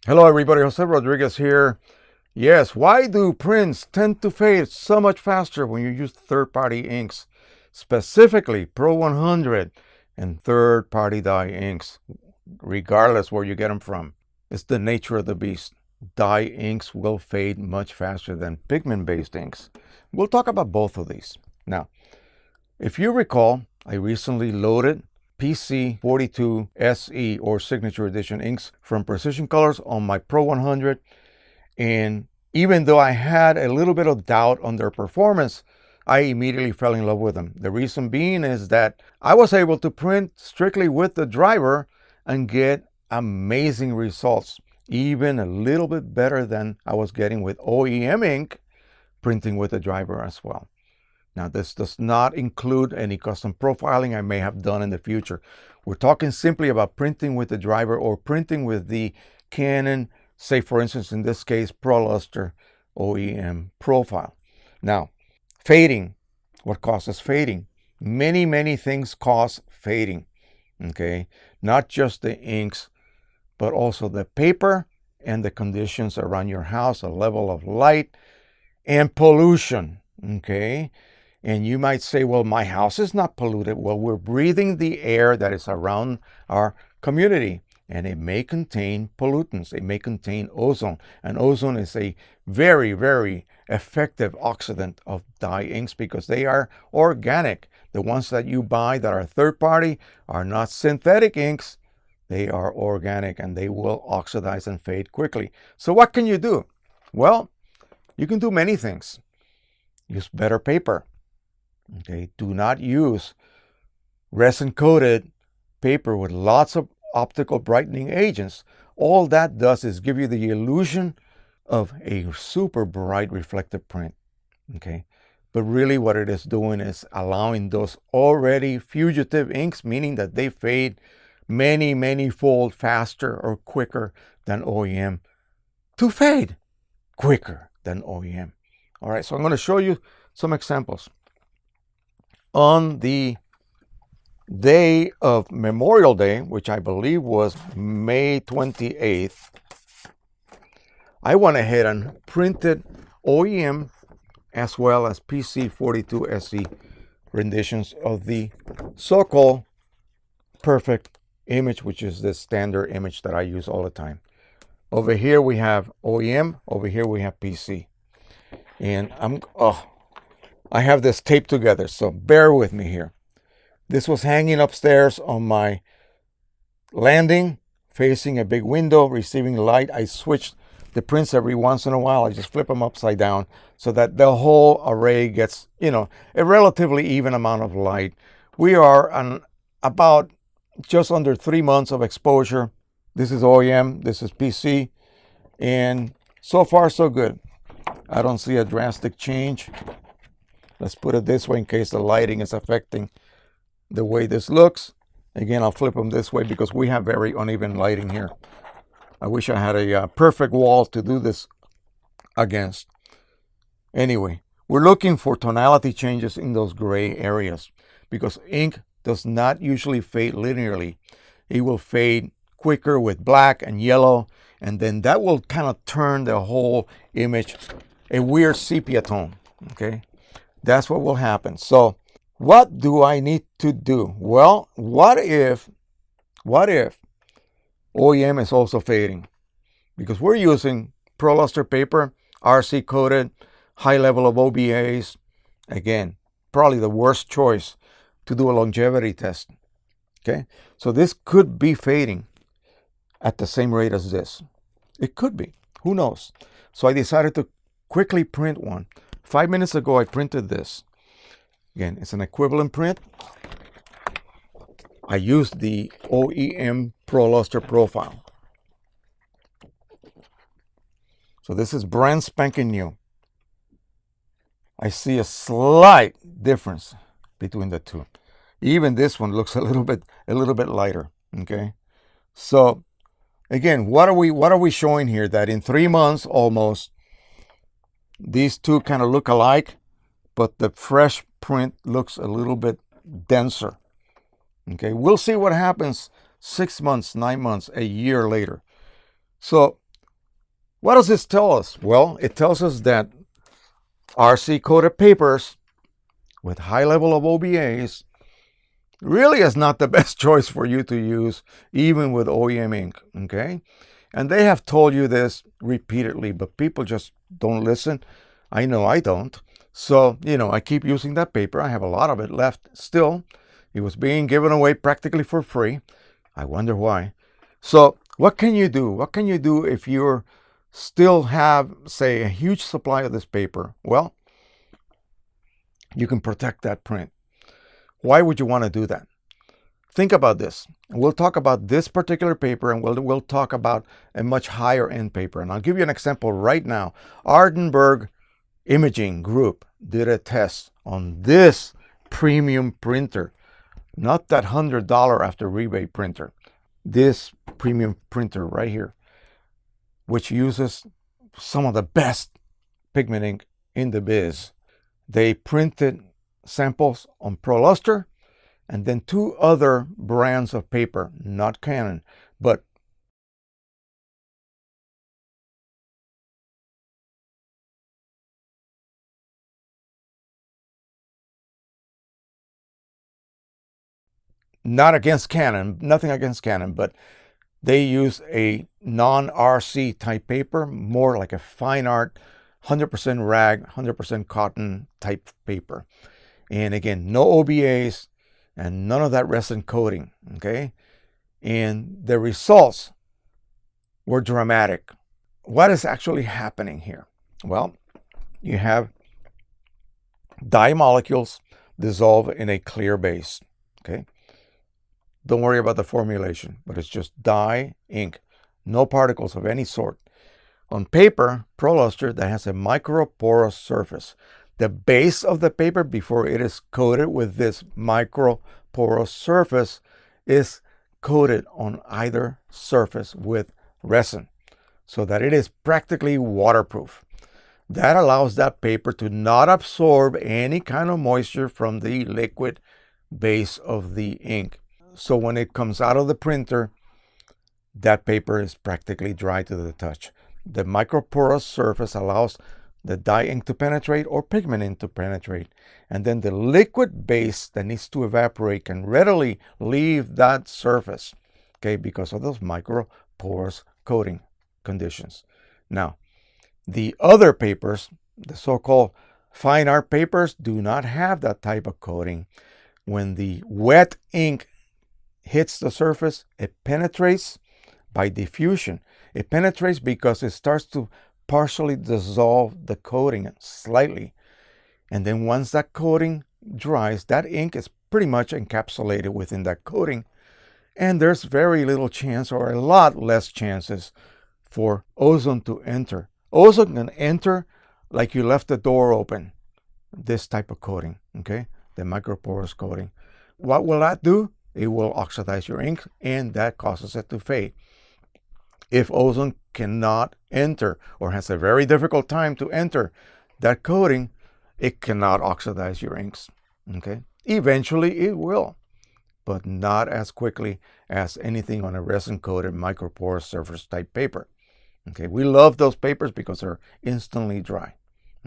Hello everybody, Jose Rodriguez here. Yes, why do prints tend to fade so much faster when you use third-party inks, specifically Pro-100 and third-party dye inks, regardless where you get them from? It's the nature of the beast. Dye inks will fade much faster than pigment-based inks. We'll talk about both of these. Now, if you recall, I recently loaded PC-42 SE or Signature Edition inks from Precisioncolors on my Pro-100, and even though I had a little bit of doubt on their performance, I immediately fell in love with them. The reason being is that I was able to print strictly with the driver and get amazing results, even a little bit better than I was getting with OEM ink printing with the driver as well. Now, this does not include any custom profiling I may have done in the future. We're talking simply about printing with the driver or printing with the Canon, say for instance, in this case, ProLuster OEM profile. Now, fading. What causes fading? Many things cause fading, okay? Not just the inks, but also the paper and the conditions around your house, a level of light and pollution, okay? And you might say, well, my house is not polluted. Well, we're breathing the air that is around our community, and it may contain pollutants. It may contain ozone. And ozone is a very effective oxidant of dye inks because they are organic. The ones that you buy that are third party are not synthetic inks. They are organic and they will oxidize and fade quickly. So what can you do? Well, you can do many things. Use better paper. Okay, do not use resin-coated paper with lots of optical brightening agents. All that does is give you the illusion of a super bright reflective print. Okay, but really what it is doing is allowing those already fugitive inks, meaning that they fade many fold faster or quicker than OEM, to fade quicker than OEM. All right, so I'm going to show you some examples. On the day of Memorial Day, which I believe was May 28th, I went ahead and printed OEM as well as PC-42 SE renditions of the so-called perfect image, which is the standard image that I use all the time. Over here we have OEM, over here we have PC. And I have this taped together, so bear with me here. This was hanging upstairs on my landing, facing a big window, receiving light. I switched the prints every once in a while. I just flip them upside down so that the whole array gets, a relatively even amount of light. We are on about just under 3 months of exposure. This is OEM, this is PC, and so far so good. I don't see a drastic change. Let's put it this way in case the lighting is affecting the way this looks. Again, I'll flip them this way because we have very uneven lighting here. I wish I had a perfect wall to do this against. Anyway, we're looking for tonality changes in those gray areas because ink does not usually fade linearly. It will fade quicker with black and yellow, and then that will kind of turn the whole image a weird sepia tone, okay? That's what will happen. So what do I need to do? Well, what if OEM is also fading? Because we're using ProLuster paper, RC coated, high level of OBAs. Again, probably the worst choice to do a longevity test. Okay, so this could be fading at the same rate as this. It could be, who knows? So I decided to quickly print one. 5 minutes ago, I printed this. Again, it's an equivalent print. I used the OEM ProLuster profile. So this is brand spanking new. I see a slight difference between the two. Even this one looks a little bit lighter. Okay, so again, what are we showing here? That in 3 months almost, these two kind of look alike, but the fresh print looks a little bit denser. Okay, we'll see what happens 6 months, 9 months, a year later. So What does this tell us? Well, it tells us that RC coated papers with high level of OBAs really is not the best choice for you to use, even with OEM ink, okay? And they have told you this repeatedly, but people just don't listen. I know I don't. So, I keep using that paper. I have a lot of it left still. It was being given away practically for free. I wonder why. So, what can you do? What can you do if you still have, say, a huge supply of this paper? Well, you can protect that print. Why would you want to do that? Think about this. We'll talk about this particular paper, and we'll talk about a much higher end paper. And I'll give you an example right now. Ardensburg Imaging Group did a test on this premium printer, not that $100 after rebate printer. This premium printer right here, which uses some of the best pigment ink in the biz. They printed samples on ProLuster and then 2 other brands of paper, not Canon, but not against Canon, nothing against Canon, but they use a non-RC type paper, more like a fine art, 100% rag, 100% cotton type paper. And again, no OBAs and none of that resin coating, okay? And the results were dramatic. What is actually happening here? Well, you have dye molecules dissolve in a clear base, okay? Don't worry about the formulation, but it's just dye, ink, no particles of any sort. On paper, ProLuster, that has a microporous surface. The base of the paper, before it is coated with this microporous surface, is coated on either surface with resin so that it is practically waterproof. That allows that paper to not absorb any kind of moisture from the liquid base of the ink. So when it comes out of the printer, that paper is practically dry to the touch. The microporous surface allows the dye ink to penetrate or pigment ink to penetrate. And then the liquid base that needs to evaporate can readily leave that surface, okay, because of those microporous coating conditions. Now, the other papers, the so-called fine art papers, do not have that type of coating. When the wet ink hits the surface, it penetrates by diffusion. It penetrates because it starts to partially dissolve the coating slightly. And then once that coating dries, that ink is pretty much encapsulated within that coating. And there's very little chance, or a lot less chances, for ozone to enter. Ozone can enter like you left the door open. This type of coating, okay? The microporous coating. What will that do? It will oxidize your ink, and that causes it to fade. If ozone cannot enter, or has a very difficult time to enter that coating, it cannot oxidize your inks, okay? Eventually it will, but not as quickly as anything on a resin-coated microporous surface type paper, okay? We love those papers because they're instantly dry,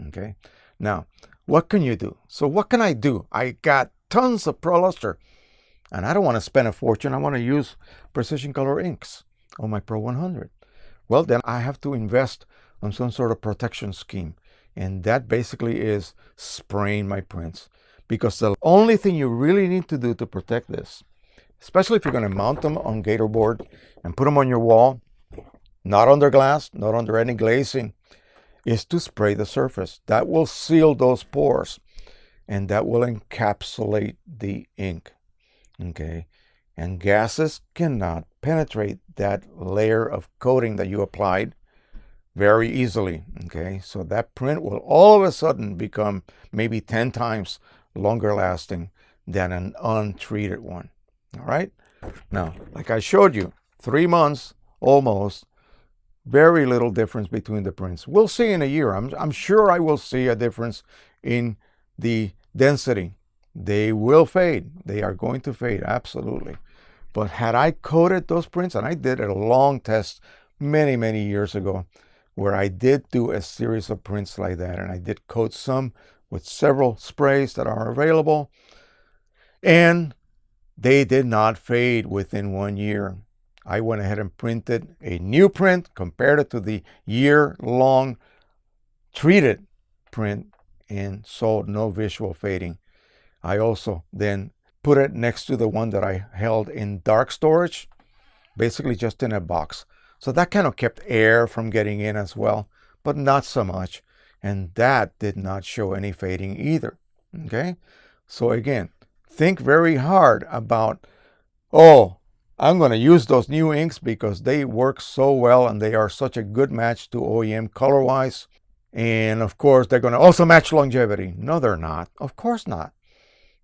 okay? Now, what can you do? So what can I do? I got tons of ProLuster, and I don't want to spend a fortune. I want to use Precisioncolor inks on my Pro-100. Well, then I have to invest on some sort of protection scheme. And that basically is spraying my prints. Because the only thing you really need to do to protect this, especially if you're going to mount them on gator board and put them on your wall, not under glass, not under any glazing, is to spray the surface. That will seal those pores, and that will encapsulate the ink. Okay, and gases cannot penetrate that layer of coating that you applied very easily. Okay, so that print will all of a sudden become maybe 10 times longer lasting than an untreated one. All right, now, like I showed you, 3 months almost, very little difference between the prints. We'll see in a year. I'm sure I will see a difference in the density. They will fade. They are going to fade, absolutely. But had I coated those prints, and I did a long test many, many years ago where I did do a series of prints like that, and I did coat some with several sprays that are available, and they did not fade within 1 year. I went ahead and printed a new print, compared it to the year-long treated print, and saw no visual fading. I also then put it next to the one that I held in dark storage, basically just in a box. So that kind of kept air from getting in as well, but not so much. And that did not show any fading either. Okay? So again, think very hard about, oh, I'm going to use those new inks because they work so well and they are such a good match to OEM color-wise. And of course, they're going to also match longevity. No, they're not. Of course not.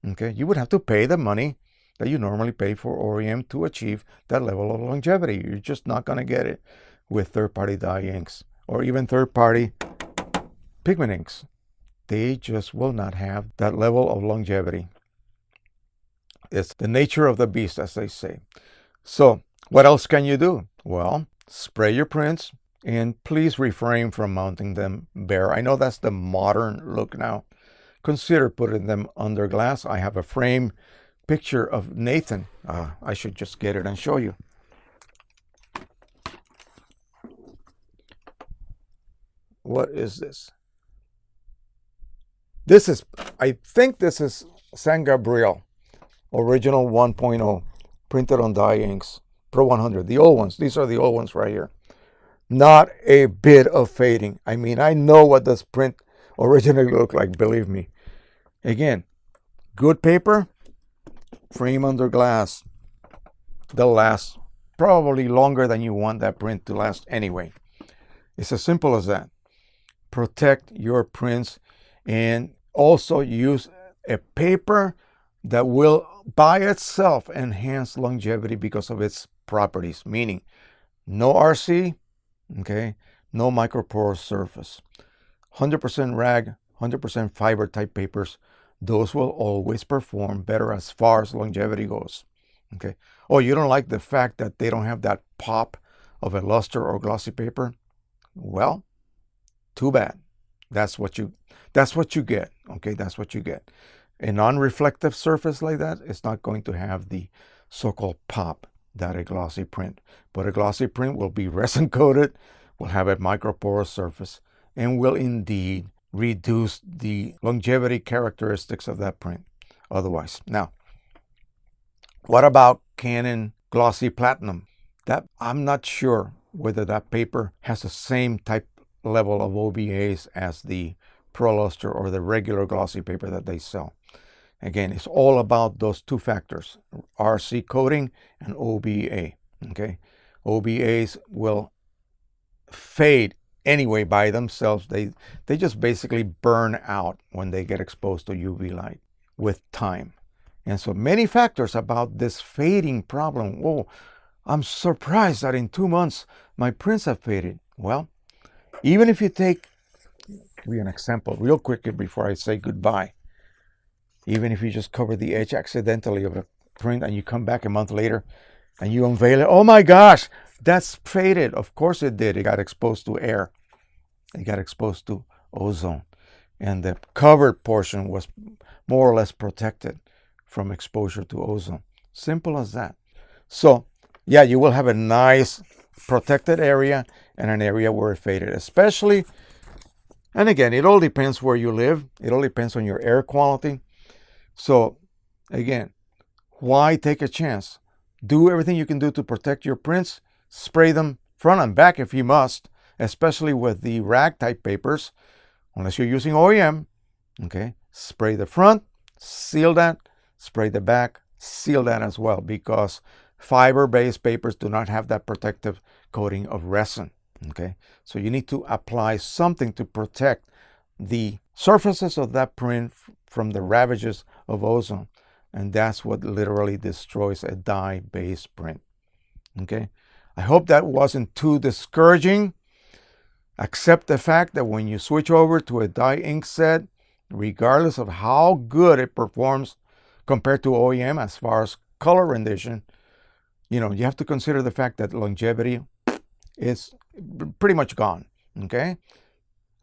Okay? You would have to pay the money that you normally pay for OEM to achieve that level of longevity. You're just not going to get it with third-party dye inks or even third-party pigment inks. They just will not have that level of longevity. It's the nature of the beast, as they say. So what else can you do? Well, spray your prints, and please refrain from mounting them bare. I know that's the modern look now. Consider putting them under glass. I have a frame picture of Nathan. I should just get it and show you. What is this? This is, I think this is San Gabriel, original 1.0, printed on dye inks, Pro-100, the old ones. These are the old ones right here. Not a bit of fading. I mean, I know what this print originally looked like, believe me. Again, good paper, frame under glass. They'll last probably longer than you want that print to last anyway. It's as simple as that. Protect your prints, and also use a paper that will by itself enhance longevity because of its properties, meaning no RC, okay, no microporous surface, 100% rag, 100% fiber type papers. Those will always perform better as far as longevity goes. Okay. Oh, you don't like the fact that they don't have that pop of a luster or glossy paper? Well, too bad. That's what you get. Okay, that's what you get. A non-reflective surface like that is not going to have the so-called pop that a glossy print. But a glossy print will be resin coated, will have a microporous surface, and will indeed reduce the longevity characteristics of that print otherwise. Now, what about Canon Glossy Platinum? That I'm not sure whether that paper has the same type level of OBAs as the ProLuster or the regular glossy paper that they sell. Again, it's all about those two factors, RC coating and OBA. Okay, OBAs will fade anyway by themselves. They just basically burn out when they get exposed to UV light with time. And so many factors about this fading problem. Whoa, I'm surprised that in 2 months my prints have faded. Well, even if you take, give you an example real quickly before I say goodbye. Even if you just cover the edge accidentally of a print and you come back a month later and you unveil it, oh my gosh, that's faded. Of course it did. It got exposed to air. It got exposed to ozone. And the covered portion was more or less protected from exposure to ozone. Simple as that. So, yeah, you will have a nice protected area and an area where it faded, especially, and again, it all depends where you live. It all depends on your air quality. So again, why take a chance? Do everything you can do to protect your prints. Spray them front and back if you must, especially with the rag type papers, unless you're using OEM. Okay, spray the front, seal that, spray the back, seal that as well, because fiber-based papers do not have that protective coating of resin. Okay, so you need to apply something to protect the surfaces of that print from the ravages of ozone, and that's what literally destroys a dye-based print. Okay, I hope that wasn't too discouraging. Accept the fact that when you switch over to a dye ink set, regardless of how good it performs compared to OEM as far as color rendition, you know, you have to consider the fact that longevity is pretty much gone. Okay?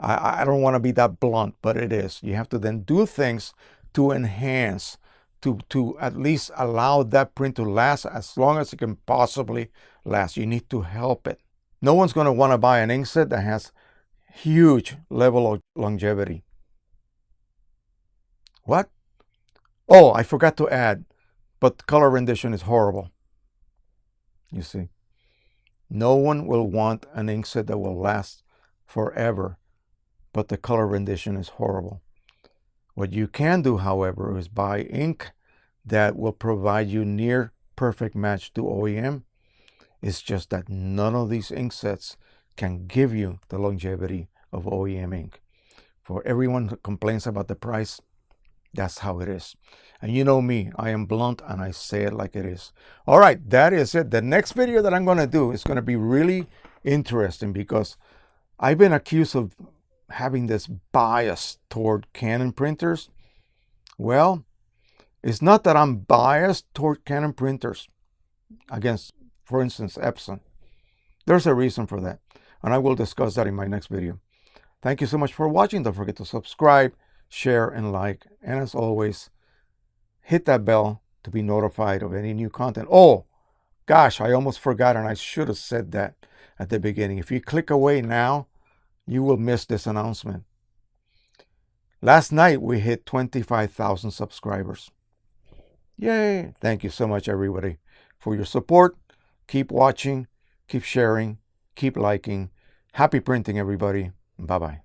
I don't want to be that blunt, but it is. You have to then do things to enhance, to at least allow that print to last as long as it can possibly last. You need to help it. No one's going to want to buy an ink set that has huge level of longevity. What? Oh, I forgot to add, but color rendition is horrible. You see, no one will want an ink set that will last forever, but the color rendition is horrible. What you can do, however, is buy ink that will provide you near perfect match to OEM. It's just that none of these ink sets can give you the longevity of OEM ink. For everyone who complains about the price, that's how it is. And you know me, I am blunt and I say it like it is. All right, that is it. The next video that I'm going to do is going to be really interesting because I've been accused of having this bias toward Canon printers. Well, it's not that I'm biased toward Canon printers against, for instance, EPSON. There's a reason for that, and I will discuss that in my next video. Thank you so much for watching. Don't forget to subscribe, share, and like. And as always, hit that bell to be notified of any new content. Oh, gosh, I almost forgot, and I should have said that at the beginning. If you click away now, you will miss this announcement. Last night, we hit 25,000 subscribers. Yay! Thank you so much, everybody, for your support. Keep watching, keep sharing, keep liking. Happy printing, everybody. Bye-bye.